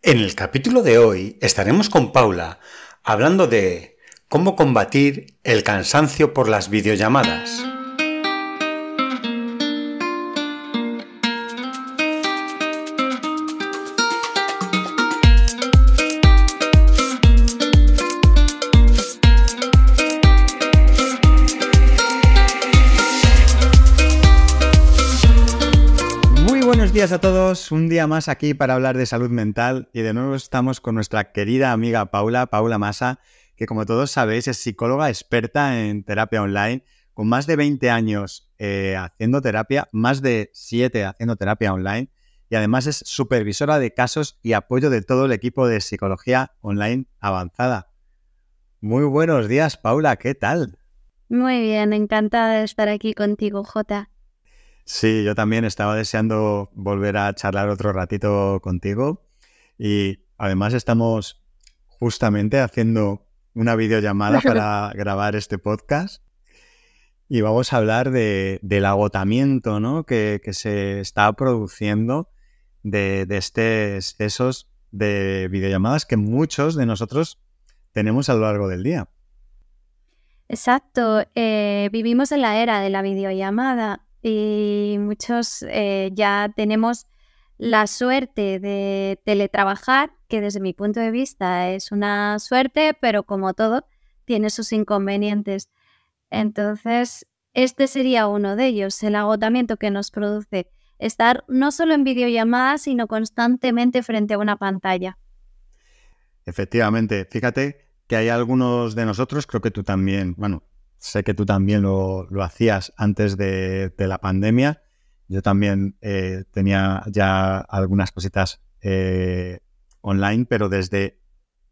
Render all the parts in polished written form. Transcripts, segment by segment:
En el capítulo de hoy estaremos con Paula hablando de cómo combatir el cansancio por las videollamadas. Buenos días a todos, un día más aquí para hablar de salud mental y de nuevo estamos con nuestra querida amiga Paula Massa, que como todos sabéis es psicóloga experta en terapia online, con más de 20 años haciendo terapia, más de 7 haciendo terapia online y además es supervisora de casos y apoyo de todo el equipo de psicología online avanzada. Muy buenos días, Paula, ¿qué tal? Muy bien, encantada de estar aquí contigo, Jota. Sí, yo también estaba deseando volver a charlar otro ratito contigo y además estamos justamente haciendo una videollamada para grabar este podcast y vamos a hablar del agotamiento, ¿no? que se está produciendo de estos excesos de videollamadas que muchos de nosotros tenemos a lo largo del día. Exacto, vivimos en la era de la videollamada y muchos ya tenemos la suerte de teletrabajar, que desde mi punto de vista es una suerte, pero como todo, tiene sus inconvenientes. Entonces, este sería uno de ellos, el agotamiento que nos produce estar no solo en videollamadas, sino constantemente frente a una pantalla. Efectivamente, fíjate que hay algunos de nosotros, creo que tú también, bueno, sé que tú también lo hacías antes de la pandemia. Yo también tenía ya algunas cositas online, pero desde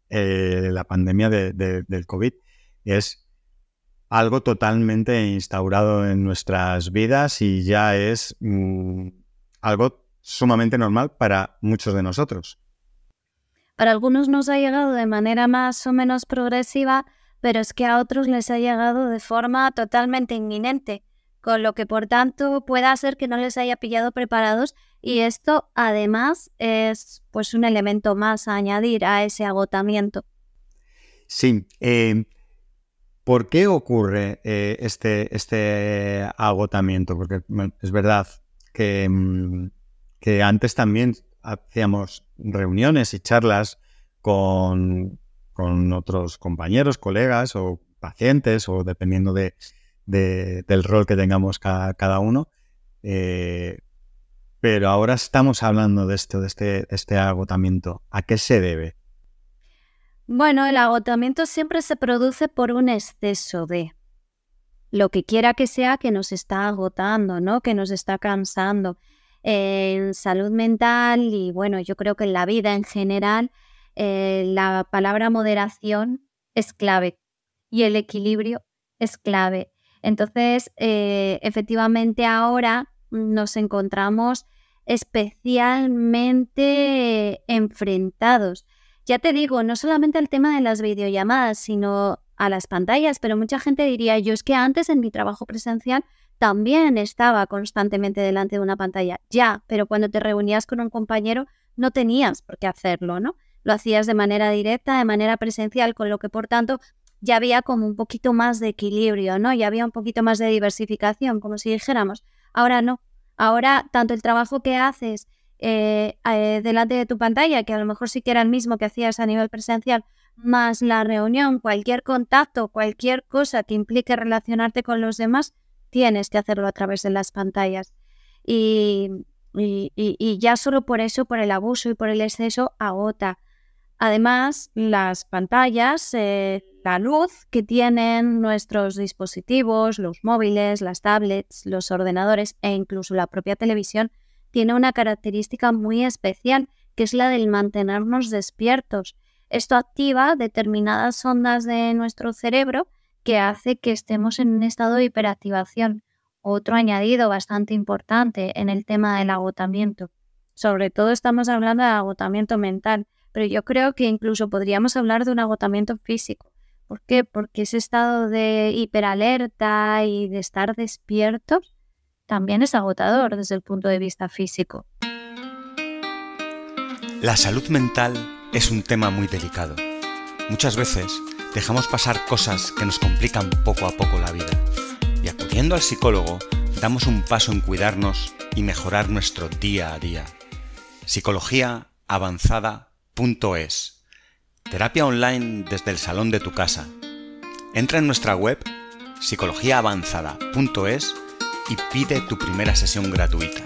la pandemia del COVID es algo totalmente instaurado en nuestras vidas y ya es algo sumamente normal para muchos de nosotros. Para algunos nos ha llegado de manera más o menos progresiva, pero es que a otros les ha llegado de forma totalmente inminente, con lo que por tanto pueda ser que no les haya pillado preparados y esto además es pues un elemento más a añadir a ese agotamiento. Sí, ¿por qué ocurre este agotamiento? Porque bueno, es verdad que antes también hacíamos reuniones y charlas con otros compañeros, colegas o pacientes, o dependiendo del rol que tengamos cada uno. Pero ahora estamos hablando de este agotamiento. ¿A qué se debe? Bueno, el agotamiento siempre se produce por un exceso de lo que quiera que sea que nos está agotando, ¿no? Que nos está cansando. En salud mental y bueno, yo creo que en la vida en general, la palabra moderación es clave y el equilibrio es clave. Entonces, efectivamente ahora nos encontramos especialmente enfrentados. Ya te digo, no solamente al tema de las videollamadas, sino a las pantallas, pero mucha gente diría, yo es que antes en mi trabajo presencial también estaba constantemente delante de una pantalla. Ya, pero cuando te reunías con un compañero no tenías por qué hacerlo, ¿no? Lo hacías de manera directa, de manera presencial, con lo que por tanto ya había como un poquito más de equilibrio, ¿no? Ya había un poquito más de diversificación, como si dijéramos. Ahora no. Ahora tanto el trabajo que haces delante de tu pantalla, que a lo mejor sí que era el mismo que hacías a nivel presencial, más la reunión, cualquier contacto, cualquier cosa que implique relacionarte con los demás, tienes que hacerlo a través de las pantallas. Y ya solo por eso, por el abuso y por el exceso, agota. Además, las pantallas, la luz que tienen nuestros dispositivos, los móviles, las tablets, los ordenadores e incluso la propia televisión, tiene una característica muy especial, que es la del mantenernos despiertos. Esto activa determinadas ondas de nuestro cerebro que hace que estemos en un estado de hiperactivación. Otro añadido bastante importante en el tema del agotamiento. Sobre todo estamos hablando de agotamiento mental, pero yo creo que incluso podríamos hablar de un agotamiento físico. ¿Por qué? Porque ese estado de hiperalerta y de estar despiertos también es agotador desde el punto de vista físico. La salud mental es un tema muy delicado. Muchas veces dejamos pasar cosas que nos complican poco a poco la vida. Y acudiendo al psicólogo, damos un paso en cuidarnos y mejorar nuestro día a día. Psicologiaavanzada.es. Terapia online desde el salón de tu casa. Entra en nuestra web psicologiaavanzada.es y pide tu primera sesión gratuita.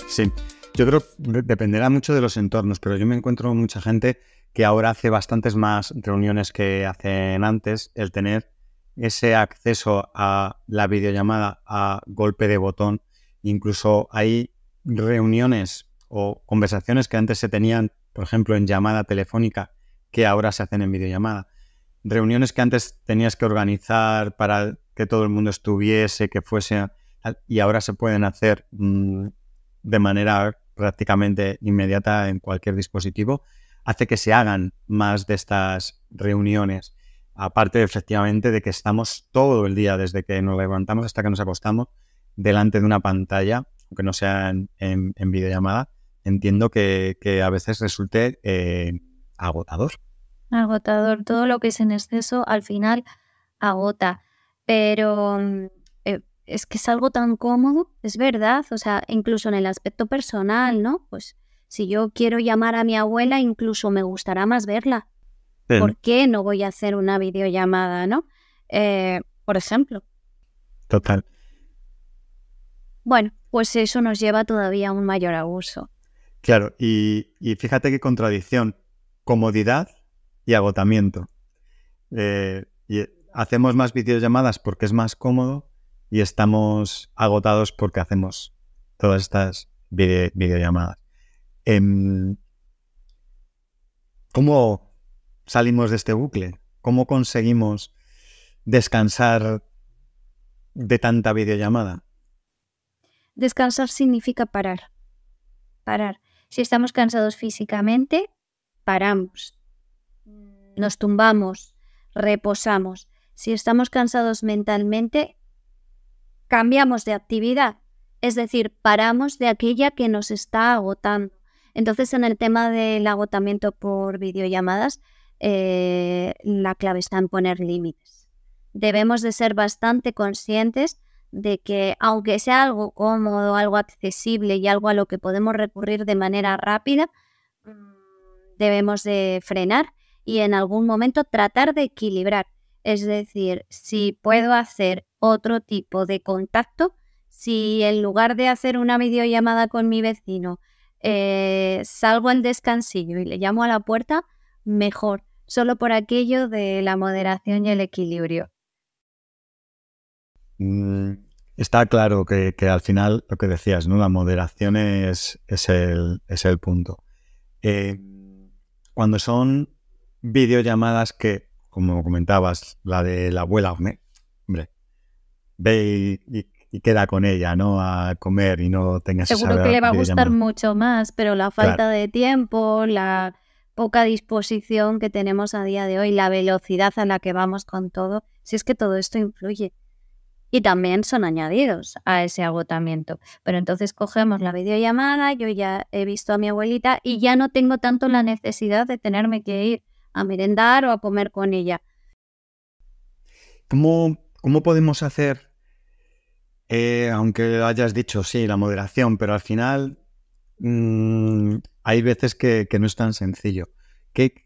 Sí, yo creo que dependerá mucho de los entornos, pero yo me encuentro con mucha gente que ahora hace bastantes más reuniones que hacen antes. El tener ese acceso a la videollamada a golpe de botón, incluso hay reuniones o conversaciones que antes se tenían, por ejemplo, en llamada telefónica, que ahora se hacen en videollamada. Reuniones que antes tenías que organizar para que todo el mundo estuviese, que fuese, y ahora se pueden hacer de manera prácticamente inmediata en cualquier dispositivo, hace que se hagan más de estas reuniones. Aparte, efectivamente, de que estamos todo el día, desde que nos levantamos hasta que nos acostamos, delante de una pantalla, aunque no sea en videollamada, entiendo que a veces resulte agotador. Agotador. Todo lo que es en exceso al final agota. Pero es que es algo tan cómodo, es verdad. O sea, incluso en el aspecto personal, ¿no? Pues si yo quiero llamar a mi abuela, incluso me gustará más verla. Sí. ¿Por qué no voy a hacer una videollamada, no? Por ejemplo. Total. Bueno, pues eso nos lleva todavía a un mayor abuso. Claro, y fíjate qué contradicción. Comodidad y agotamiento. Y hacemos más videollamadas porque es más cómodo y estamos agotados porque hacemos todas estas videollamadas. ¿Cómo salimos de este bucle? ¿Cómo conseguimos descansar de tanta videollamada? Descansar significa parar. Parar. Si estamos cansados físicamente, paramos. Nos tumbamos, reposamos. Si estamos cansados mentalmente, cambiamos de actividad. Es decir, paramos de aquella que nos está agotando. Entonces, en el tema del agotamiento por videollamadas, la clave está en poner límites. Debemos de ser bastante conscientes de que, aunque sea algo cómodo, algo accesible y algo a lo que podemos recurrir de manera rápida, debemos de frenar y en algún momento tratar de equilibrar. Es decir, si puedo hacer otro tipo de contacto, si en lugar de hacer una videollamada con mi vecino, salgo al descansillo y le llamo a la puerta, mejor, solo por aquello de la moderación y el equilibrio. Está claro que al final lo que decías, ¿no? La moderación es el punto. Cuando son videollamadas que, como comentabas, la de la abuela, hombre, ve y queda con ella, ¿no? A comer y no tengas esa Seguro que le va a gustar mucho más, pero la falta de tiempo, la poca disposición que tenemos a día de hoy, la velocidad a la que vamos con todo, si es que todo esto influye. Y también son añadidos a ese agotamiento. Pero entonces cogemos la videollamada, yo ya he visto a mi abuelita y ya no tengo tanto la necesidad de tenerme que ir a merendar o a comer con ella. ¿Cómo podemos hacer, aunque hayas dicho sí, la moderación, pero al final hay veces que no es tan sencillo?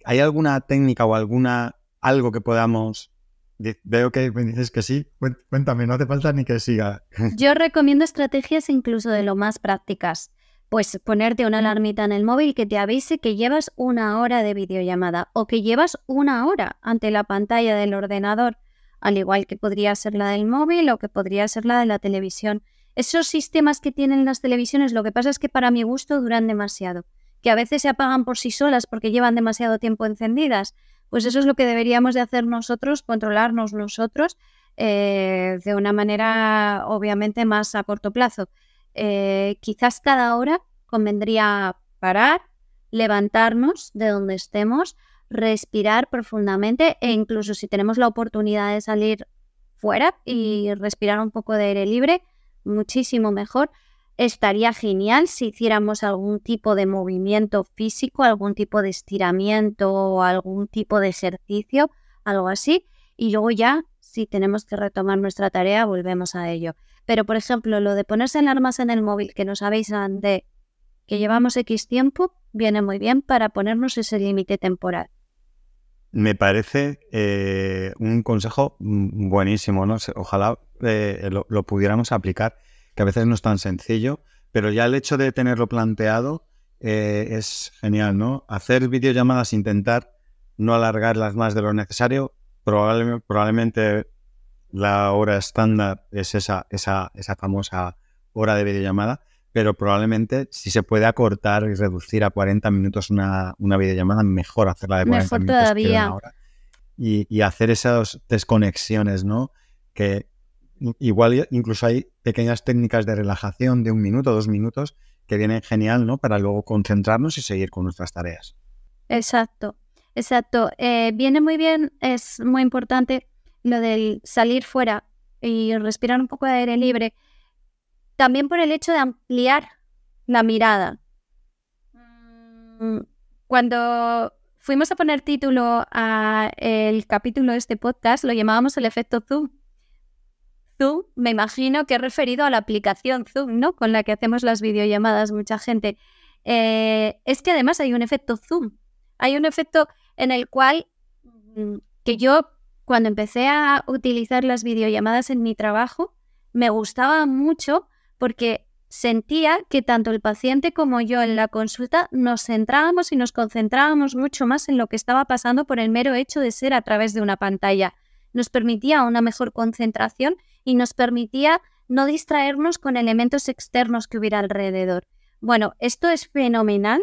¿Hay alguna técnica o algo que podamos... Veo que me dices que sí. Cuéntame, no hace falta ni que siga. Yo recomiendo estrategias incluso de lo más prácticas. Pues ponerte una alarmita en el móvil que te avise que llevas 1 hora de videollamada o que llevas 1 hora ante la pantalla del ordenador, al igual que podría ser la del móvil o que podría ser la de la televisión. Esos sistemas que tienen las televisiones, lo que pasa es que para mi gusto duran demasiado, que a veces se apagan por sí solas porque llevan demasiado tiempo encendidas. Pues eso es lo que deberíamos de hacer nosotros, controlarnos nosotros de una manera obviamente más a corto plazo. Quizás cada hora convendría parar, levantarnos de donde estemos, respirar profundamente e incluso si tenemos la oportunidad de salir fuera y respirar un poco de aire libre, muchísimo mejor. estaría genial si hiciéramos algún tipo de movimiento físico, algún tipo de estiramiento o algún tipo de ejercicio, algo así. Y luego ya, si tenemos que retomar nuestra tarea, volvemos a ello. Pero, por ejemplo, lo de ponerse alarmas en el móvil que nos avisan de que llevamos X tiempo, viene muy bien para ponernos ese límite temporal. Me parece un consejo buenísimo, ¿no? Ojalá lo pudiéramos aplicar, que a veces no es tan sencillo, pero ya el hecho de tenerlo planteado es genial, ¿no? Hacer videollamadas, intentar no alargarlas más de lo necesario, probablemente la hora estándar es esa famosa hora de videollamada, pero probablemente si se puede acortar y reducir a 40 minutos una videollamada, mejor hacerla de 40 Mejor minutos todavía. que una hora. Y hacer esas desconexiones, ¿no? Que igual incluso hay pequeñas técnicas de relajación de 1 minuto, 2 minutos, que vienen genial, ¿no? Para luego concentrarnos y seguir con nuestras tareas. Exacto. Viene muy bien, es muy importante lo del salir fuera y respirar un poco de aire libre. También por el hecho de ampliar la mirada. Cuando fuimos a poner título al capítulo de este podcast, lo llamábamos el efecto Zoom. Zoom, me imagino que he referido a la aplicación Zoom, ¿no? Con la que hacemos las videollamadas mucha gente. Es que además hay un efecto Zoom. Hay un efecto en el cual que yo, cuando empecé a utilizar las videollamadas en mi trabajo, me gustaba mucho porque sentía que tanto el paciente como yo en la consulta nos centrábamos y nos concentrábamos mucho más en lo que estaba pasando por el mero hecho de ser a través de una pantalla. Nos permitía una mejor concentración y nos permitía no distraernos con elementos externos que hubiera alrededor. Bueno, esto es fenomenal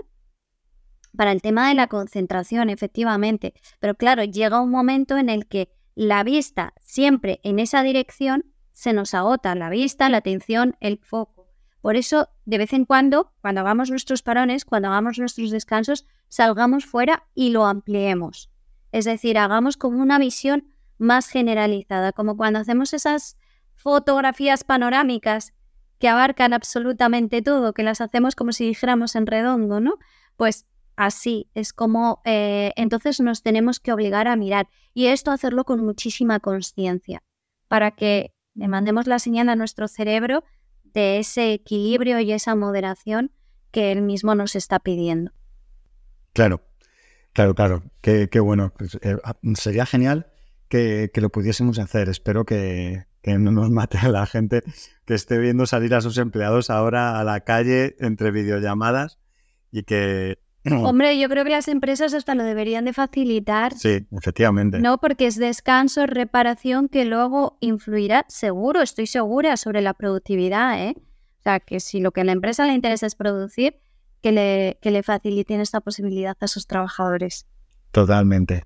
para el tema de la concentración, efectivamente. Pero claro, llega un momento en el que la vista siempre en esa dirección se nos agota, la vista, la atención, el foco. Por eso, de vez en cuando hagamos nuestros parones, cuando hagamos nuestros descansos, salgamos fuera y lo ampliemos. Es decir, hagamos como una visión más generalizada, como cuando hacemos esas fotografías panorámicas que abarcan absolutamente todo, que las hacemos como si dijéramos en redondo, ¿no? Pues así es como entonces nos tenemos que obligar a mirar y esto hacerlo con muchísima consciencia para que le mandemos la señal a nuestro cerebro de ese equilibrio y esa moderación que él mismo nos está pidiendo. Claro. Qué bueno. Pues, sería genial que lo pudiésemos hacer. Espero que no nos mate a la gente que esté viendo salir a sus empleados ahora a la calle entre videollamadas y que... Hombre, yo creo que las empresas hasta lo deberían de facilitar. Sí, efectivamente. No, porque es descanso, es reparación que luego influirá, seguro, estoy segura, sobre la productividad, ¿eh? O sea, que si lo que a la empresa le interesa es producir, que le faciliten esta posibilidad a sus trabajadores. Totalmente.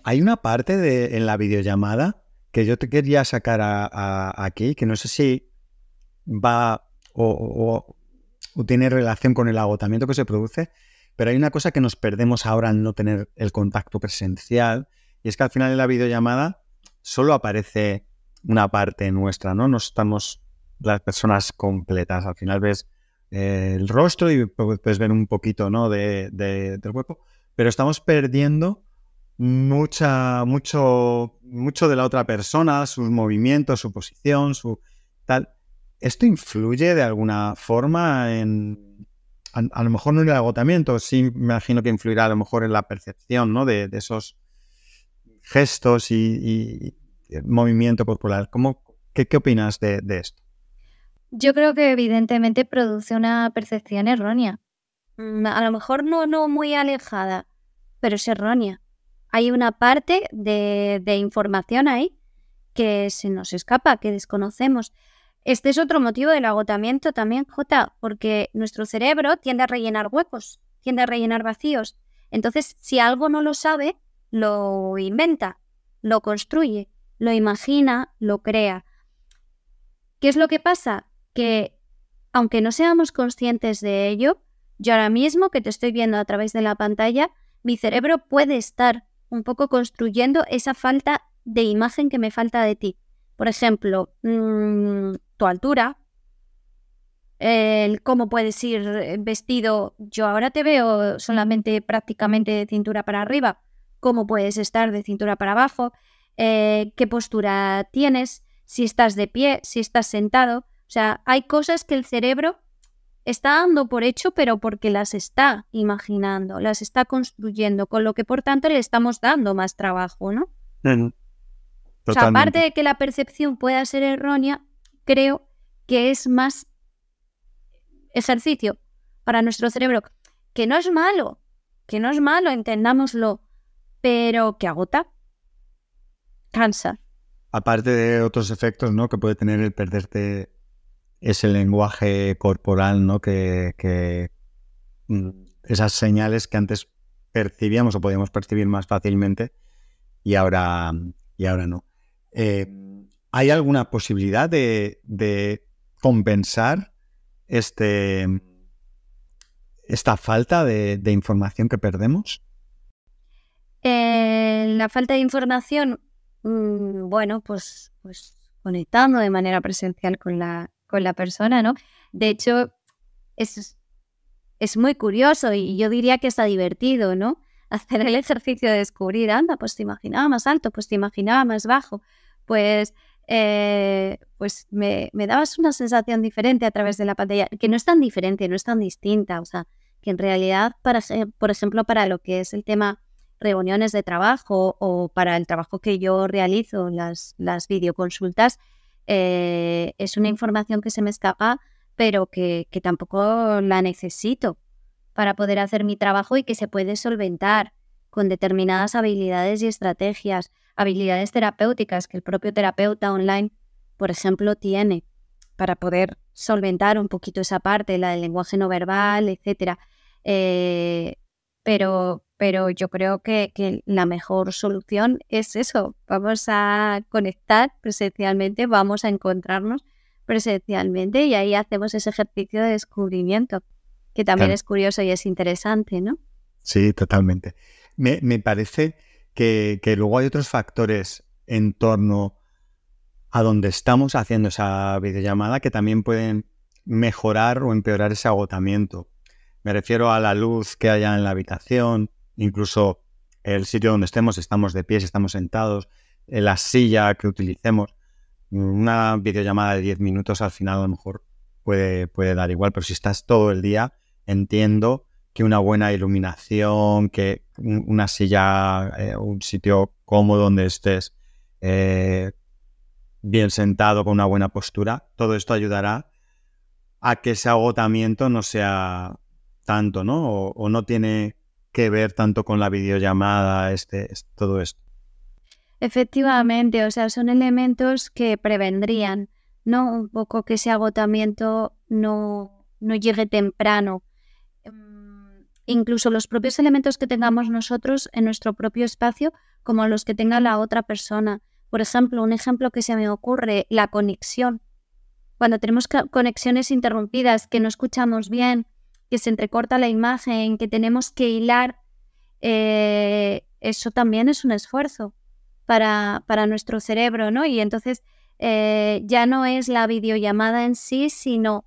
Hay una parte en la videollamada que yo te quería sacar aquí, que no sé si va o tiene relación con el agotamiento que se produce, pero hay una cosa que nos perdemos ahora al no tener el contacto presencial, y es que al final en la videollamada solo aparece una parte nuestra, ¿no? No estamos las personas completas. Al final ves el rostro y puedes ver un poquito, ¿no? del cuerpo, pero estamos perdiendo mucho de la otra persona, sus movimientos, su posición, su tal. ¿Esto influye de alguna forma a lo mejor no en el agotamiento? Sí, me imagino que influirá a lo mejor en la percepción, ¿no? de esos gestos y movimiento corporal. ¿Qué opinas de esto? Yo creo que evidentemente produce una percepción errónea. A lo mejor no muy alejada, pero es errónea. Hay una parte de información ahí que se nos escapa, que desconocemos. Este es otro motivo del agotamiento también, Jota, porque nuestro cerebro tiende a rellenar huecos, tiende a rellenar vacíos. Entonces, si algo no lo sabe, lo inventa, lo construye, lo imagina, lo crea. ¿Qué es lo que pasa? Que, aunque no seamos conscientes de ello, yo ahora mismo que te estoy viendo a través de la pantalla, mi cerebro puede estar un poco construyendo esa falta de imagen que me falta de ti. Por ejemplo, tu altura, el cómo puedes ir vestido. Yo ahora te veo solamente prácticamente de cintura para arriba. ¿Cómo puedes estar de cintura para abajo? ¿Qué postura tienes? Si estás de pie, si estás sentado. O sea, hay cosas que el cerebro está dando por hecho, pero porque las está imaginando, las está construyendo, con lo que por tanto le estamos dando más trabajo, ¿no? O sea, aparte de que la percepción pueda ser errónea, creo que es más ejercicio para nuestro cerebro, que no es malo, entendámoslo, pero que agota, cansa. Aparte de otros efectos, ¿no?, que puede tener el perderte ese lenguaje corporal, ¿no?, que esas señales que antes percibíamos o podíamos percibir más fácilmente y ahora no. ¿Hay alguna posibilidad de compensar esta falta de información que perdemos? La falta de información, bueno, pues conectando de manera presencial con la persona, ¿no? De hecho, es muy curioso y yo diría que está divertido, ¿no? Hacer el ejercicio de descubrir, anda, pues te imaginaba más alto, pues te imaginaba más bajo, pues me dabas una sensación diferente a través de la pantalla, que no es tan diferente, no es tan distinta, o sea, que en realidad, por ejemplo, para lo que es el tema reuniones de trabajo o para el trabajo que yo realizo, las videoconsultas, es una información que se me escapa, pero que tampoco la necesito para poder hacer mi trabajo y que se puede solventar con determinadas habilidades y estrategias, habilidades terapéuticas que el propio terapeuta online, por ejemplo, tiene para poder solventar un poquito esa parte, la del lenguaje no verbal, etcétera. Pero yo creo que la mejor solución es eso. Vamos a conectar presencialmente, vamos a encontrarnos presencialmente y ahí hacemos ese ejercicio de descubrimiento, que también es curioso y es interesante, ¿no? Sí, totalmente. Me parece que luego hay otros factores en torno a donde estamos haciendo esa videollamada que también pueden mejorar o empeorar ese agotamiento. Me refiero a la luz que haya en la habitación, incluso el sitio donde estamos de pie, si estamos sentados, la silla que utilicemos. Una videollamada de 10 minutos al final a lo mejor puede dar igual, pero si estás todo el día, entiendo que una buena iluminación, que una silla, un sitio cómodo donde estés bien sentado con una buena postura, todo esto ayudará a que ese agotamiento no sea tanto, ¿no? O no tiene que ver tanto con la videollamada, todo esto. Efectivamente, o sea, son elementos que prevendrían, ¿no? Un poco que ese agotamiento no llegue temprano. Incluso los propios elementos que tengamos nosotros en nuestro propio espacio, como los que tenga la otra persona. Por ejemplo, un ejemplo que se me ocurre, la conexión. Cuando tenemos conexiones interrumpidas, que no escuchamos bien, que se entrecorta la imagen, que tenemos que hilar, eso también es un esfuerzo para nuestro cerebro, ¿no? Y entonces ya no es la videollamada en sí, sino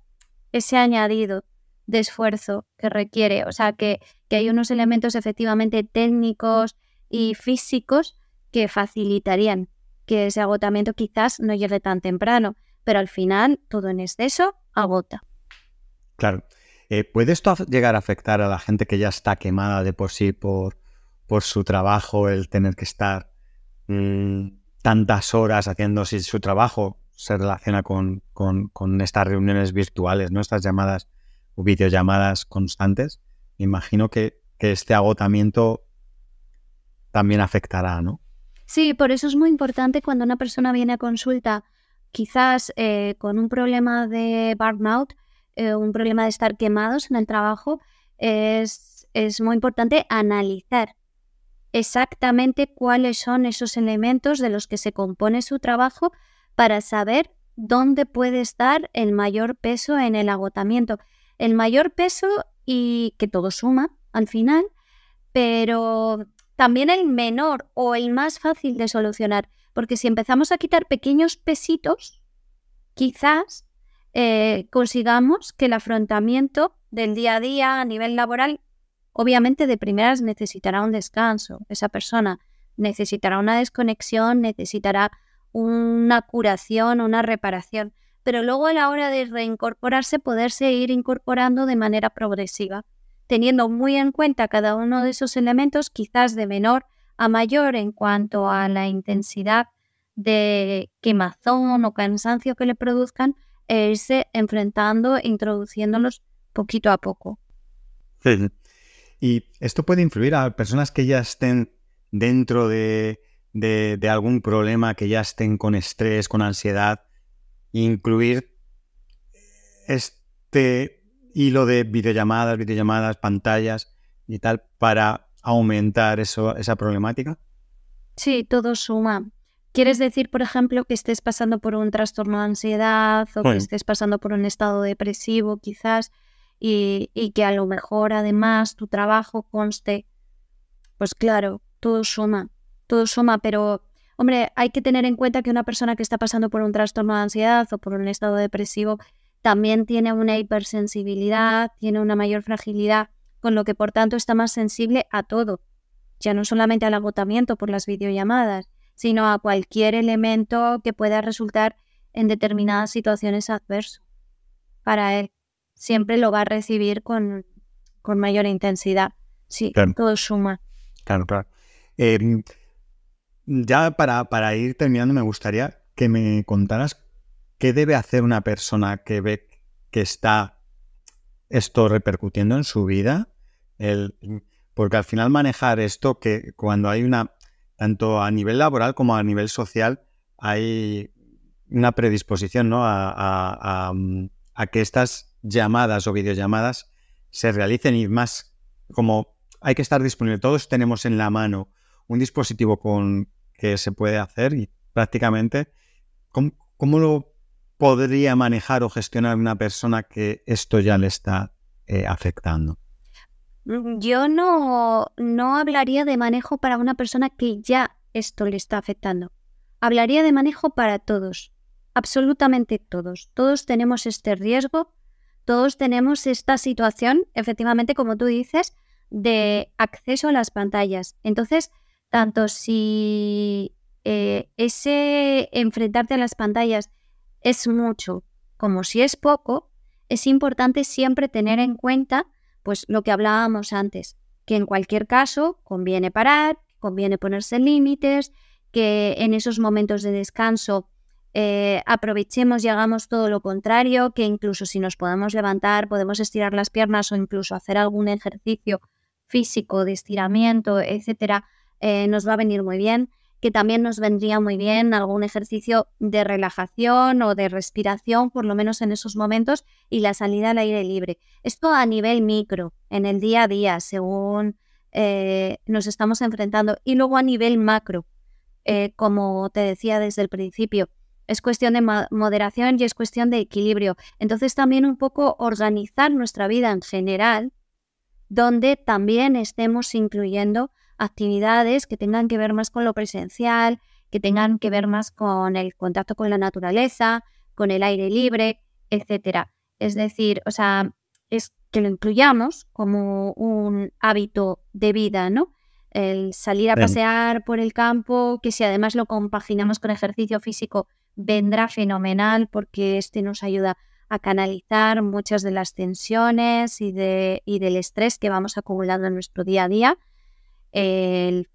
ese añadido de esfuerzo que requiere. O sea, que hay unos elementos efectivamente técnicos y físicos que facilitarían que ese agotamiento quizás no llegue tan temprano, pero al final todo en exceso agota. Claro. ¿Puede esto llegar a afectar a la gente que ya está quemada de por sí por su trabajo, el tener que estar tantas horas haciendo su trabajo se relaciona con estas reuniones virtuales, ¿no? Estas llamadas o videollamadas constantes? Me imagino que este agotamiento también afectará, ¿no? Sí, por eso es muy importante cuando una persona viene a consulta, quizás con un problema de burnout, un problema de estar quemados en el trabajo, es muy importante analizar exactamente cuáles son esos elementos de los que se compone su trabajo para saber dónde puede estar el mayor peso en el agotamiento. El mayor peso y que todo suma al final, pero también el menor o el más fácil de solucionar, porque si empezamos a quitar pequeños pesitos, quizás consigamos que el afrontamiento del día a día a nivel laboral, obviamente de primeras necesitará un descanso. Esa persona necesitará una desconexión, necesitará una curación, una reparación, pero luego a la hora de reincorporarse, poderse ir incorporando de manera progresiva, teniendo muy en cuenta cada uno de esos elementos, quizás de menor a mayor en cuanto a la intensidad de quemazón o cansancio que le produzcan, e irse enfrentando, introduciéndolos poquito a poco. Sí. Y esto puede influir a personas que ya estén dentro de algún problema, que ya estén con estrés, con ansiedad, incluir este hilo de videollamadas, pantallas y tal para aumentar esa problemática. Sí, todo suma. ¿Quieres decir, por ejemplo, que estés pasando por un trastorno de ansiedad o que estés pasando por un estado depresivo quizás y que a lo mejor además tu trabajo conste? Pues claro, todo suma, pero hombre, hay que tener en cuenta que una persona que está pasando por un trastorno de ansiedad o por un estado depresivo también tiene una hipersensibilidad, tiene una mayor fragilidad, con lo que por tanto está más sensible a todo, ya no solamente al agotamiento por las videollamadas, sino a cualquier elemento que pueda resultar en determinadas situaciones adverso para él. Siempre lo va a recibir con mayor intensidad. Sí, claro. Todo suma. Claro. Ya para ir terminando, me gustaría que me contaras qué debe hacer una persona que ve que está esto repercutiendo en su vida. Porque al final manejar esto, que cuando hay tanto a nivel laboral como a nivel social, hay una predisposición, ¿no? a que estas llamadas o videollamadas se realicen, y más como hay que estar disponible. Todos tenemos en la mano un dispositivo con que se puede hacer, y prácticamente ¿cómo lo podría manejar o gestionar una persona que esto ya le está afectando? Yo no hablaría de manejo para una persona que ya esto le está afectando. Hablaría de manejo para todos, absolutamente todos. Todos tenemos este riesgo, todos tenemos esta situación, efectivamente, como tú dices, de acceso a las pantallas. Entonces, tanto si ese enfrentarte a las pantallas es mucho como si es poco, es importante siempre tener en cuenta pues lo que hablábamos antes, que en cualquier caso conviene parar, conviene ponerse límites, que en esos momentos de descanso aprovechemos y hagamos todo lo contrario, que incluso si nos podemos levantar, podemos estirar las piernas o incluso hacer algún ejercicio físico de estiramiento, etcétera, nos va a venir muy bien, que también nos vendría muy bien algún ejercicio de relajación o de respiración, por lo menos en esos momentos, y la salida al aire libre. Esto a nivel micro, en el día a día, según nos estamos enfrentando. Y luego a nivel macro, como te decía desde el principio, es cuestión de moderación y es cuestión de equilibrio. Entonces también un poco organizar nuestra vida en general, donde también estemos incluyendo actividades que tengan que ver más con lo presencial, que tengan que ver más con el contacto con la naturaleza, con el aire libre, etcétera. Es decir, o sea, es que lo incluyamos como un hábito de vida, ¿no? El salir a pasear por el campo, que si además lo compaginamos con ejercicio físico, vendrá fenomenal, porque nos ayuda a canalizar muchas de las tensiones y del estrés que vamos acumulando en nuestro día a día. El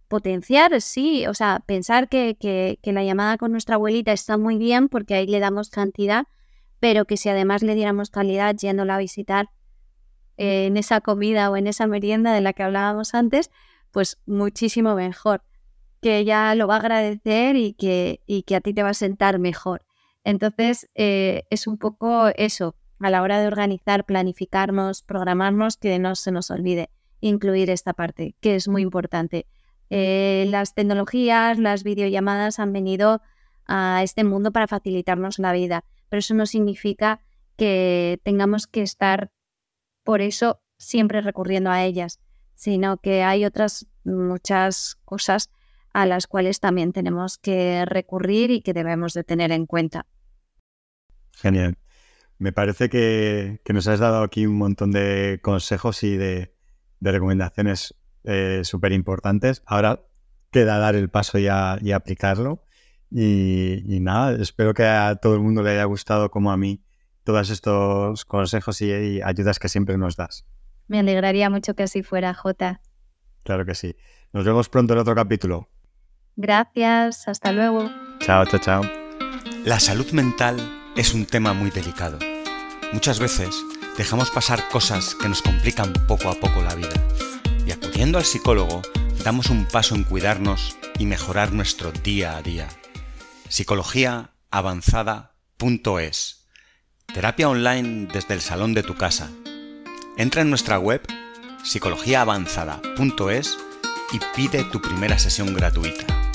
potenciar, sí, o sea, pensar que la llamada con nuestra abuelita está muy bien porque ahí le damos cantidad, pero que si además le diéramos calidad yéndola a visitar en esa comida o en esa merienda de la que hablábamos antes, pues muchísimo mejor, que ella lo va a agradecer y que a ti te va a sentar mejor. Entonces, es un poco eso, a la hora de organizar, planificarnos, programarnos, que no se nos olvide incluir esta parte, que es muy importante. Las tecnologías, las videollamadas han venido a este mundo para facilitarnos la vida, pero eso no significa que tengamos que estar por eso siempre recurriendo a ellas, sino que hay otras muchas cosas a las cuales también tenemos que recurrir y que debemos de tener en cuenta. Genial. Me parece que nos has dado aquí un montón de consejos y de recomendaciones súper importantes. Ahora queda dar el paso y aplicarlo. Y nada, espero que a todo el mundo le haya gustado como a mí todos estos consejos y ayudas que siempre nos das. Me alegraría mucho que así fuera, Jota. Claro que sí. Nos vemos pronto en otro capítulo. Gracias, hasta luego. Chao, chao, chao. La salud mental es un tema muy delicado. Muchas veces dejamos pasar cosas que nos complican poco a poco la vida. Y acudiendo al psicólogo, damos un paso en cuidarnos y mejorar nuestro día a día. psicologiaavanzada.es. Terapia online desde el salón de tu casa. Entra en nuestra web psicologiaavanzada.es y pide tu primera sesión gratuita.